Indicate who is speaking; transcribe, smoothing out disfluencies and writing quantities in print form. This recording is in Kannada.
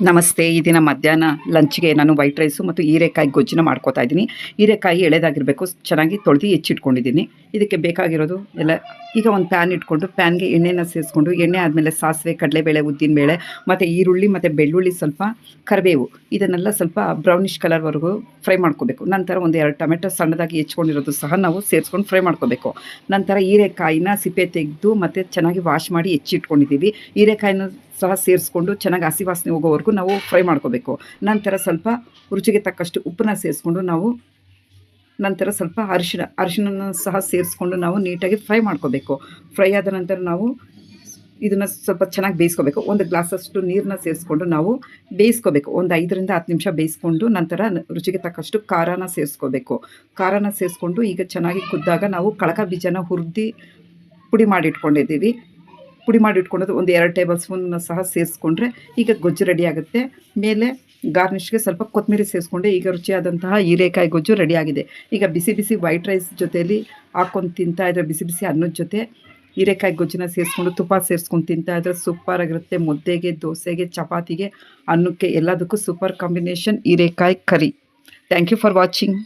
Speaker 1: ನಮಸ್ತೆ. ಈ ದಿನ ಮಧ್ಯಾಹ್ನ ಲಂಚ್‌ಗೆ ನಾನು ವೈಟ್ ರೈಸು ಮತ್ತು ಹೀರೆಕಾಯಿ ಗೊಜ್ಜನ್ನ ಮಾಡ್ಕೊತಾ ಇದ್ದೀನಿ. ಹೀರೆಕಾಯಿ ಎಳೆದಾಗಿರಬೇಕು. ಚೆನ್ನಾಗಿ ತೊಳೆದು ಹೆಚ್ಚಿಟ್ಕೊಂಡಿದ್ದೀನಿ. ಇದಕ್ಕೆ ಬೇಕಾಗಿರೋದು ಎಲ್ಲ ಈಗ ಒಂದು ಪ್ಯಾನ್ ಇಟ್ಕೊಂಡು ಪ್ಯಾನ್‌ಗೆ ಎಣ್ಣೆನ ಸೇರಿಸ್ಕೊಂಡು, ಎಣ್ಣೆ ಆದಮೇಲೆ ಸಾಸಿವೆ, ಕಡಲೆಬೇಳೆ, ಉದ್ದಿನಬೇಳೆ ಮತ್ತು ಈರುಳ್ಳಿ ಮತ್ತು ಬೆಳ್ಳುಳ್ಳಿ, ಸ್ವಲ್ಪ ಕರಿಬೇವು ಇದನ್ನೆಲ್ಲ ಸ್ವಲ್ಪ ಬ್ರೌನಿಷ್ ಕಲರ್‌ವರೆಗೂ ಫ್ರೈ ಮಾಡ್ಕೋಬೇಕು. ನಂತರ ಒಂದು 2 ಟೊಮೆಟೊ ಸಣ್ಣದಾಗಿ ಹೆಚ್ಚಿಕೊಂಡಿರೋದು ಸಹ ನಾವು ಸೇರಿಸ್ಕೊಂಡು ಫ್ರೈ ಮಾಡ್ಕೋಬೇಕು. ನಂತರ ಹೀರೆಕಾಯಿನ ಸಿಪ್ಪೆ ತೆಗೆದು ಮತ್ತು ಚೆನ್ನಾಗಿ ವಾಶ್ ಮಾಡಿ ಹೆಚ್ಚಿಟ್ಕೊಂಡಿದ್ದೀವಿ. ಹೀರೆಕಾಯಿನ ಸಹ ಸೇರಿಸ್ಕೊಂಡು ಚೆನ್ನಾಗಿ ಹಸಿ ವಾಸನೆ ಹೋಗೋವರೆಗೂ ನಾವು ಫ್ರೈ ಮಾಡ್ಕೋಬೇಕು. ನಂತರ ಸ್ವಲ್ಪ ರುಚಿಗೆ ತಕ್ಕಷ್ಟು ಉಪ್ಪನ್ನ ಸೇರಿಸ್ಕೊಂಡು ನಾವು ನಂತರ ಸ್ವಲ್ಪ ಅರಿಶಿಣನ ಸಹ ಸೇರಿಸ್ಕೊಂಡು ನಾವು ನೀಟಾಗಿ ಫ್ರೈ ಮಾಡ್ಕೋಬೇಕು. ಫ್ರೈ ಆದ ನಂತರ ನಾವು ಇದನ್ನು ಸ್ವಲ್ಪ ಚೆನ್ನಾಗಿ ಬೇಯಿಸ್ಕೋಬೇಕು. ಒಂದು ಗ್ಲಾಸಷ್ಟು ನೀರನ್ನ ಸೇರಿಸ್ಕೊಂಡು ನಾವು ಬೇಯಿಸ್ಕೋಬೇಕು. ಒಂದು 5ರಿಂದ 10 ನಿಮಿಷ ಬೇಯಿಸ್ಕೊಂಡು ನಂತರ ರುಚಿಗೆ ತಕ್ಕಷ್ಟು ಖಾರನ ಸೇರಿಸ್ಕೋಬೇಕು. ಖಾರನ ಸೇರಿಸ್ಕೊಂಡು ಈಗ ಚೆನ್ನಾಗಿ ಕುದ್ದಾಗ ನಾವು ಕಳಕ ಬೀಜನ ಹುರಿದು ಪುಡಿ ಮಾಡಿಟ್ಕೊಂಡಿದ್ದೀವಿ. ಪುಡಿ ಮಾಡಿಟ್ಕೊಳ್ಳೋದು ಒಂದು 2 ಟೇಬಲ್ ಸ್ಪೂನ್ನ ಸಹ ಸೇರಿಸ್ಕೊಂಡ್ರೆ ಈಗ ಗೊಜ್ಜು ರೆಡಿ ಆಗುತ್ತೆ. ಮೇಲೆ ಗಾರ್ನಿಷ್ಗೆ ಸ್ವಲ್ಪ ಕೊತ್ತಂಬರಿ ಸೇರಿಸ್ಕೊಂಡೆ ಈಗ ರುಚಿಯಾದಂತಹ ಹೀರೆಕಾಯಿ ಗೊಜ್ಜು ರೆಡಿಯಾಗಿದೆ. ಈಗ ಬಿಸಿ ಬಿಸಿ ವೈಟ್ ರೈಸ್ ಜೊತೆಯಲ್ಲಿ ಹಾಕ್ಕೊಂಡು ತಿಂತಾಯಿದ್ರೆ, ಬಿಸಿ ಬಿಸಿ ಅನ್ನದ ಜೊತೆ ಹೀರೆಕಾಯಿ ಗೊಜ್ಜನ್ನ ಸೇರಿಸ್ಕೊಂಡು ತುಪ್ಪ ಸೇರಿಸ್ಕೊಂಡು ತಿಂತಾಯಿದ್ರೆ ಸೂಪರಾಗಿರುತ್ತೆ. ಮುದ್ದೆಗೆ, ದೋಸೆಗೆ, ಚಪಾತಿಗೆ, ಅನ್ನಕ್ಕೆ ಎಲ್ಲದಕ್ಕೂ ಸೂಪರ್ ಕಾಂಬಿನೇಷನ್ ಹೀರೆಕಾಯಿ curry. Thank you for watching.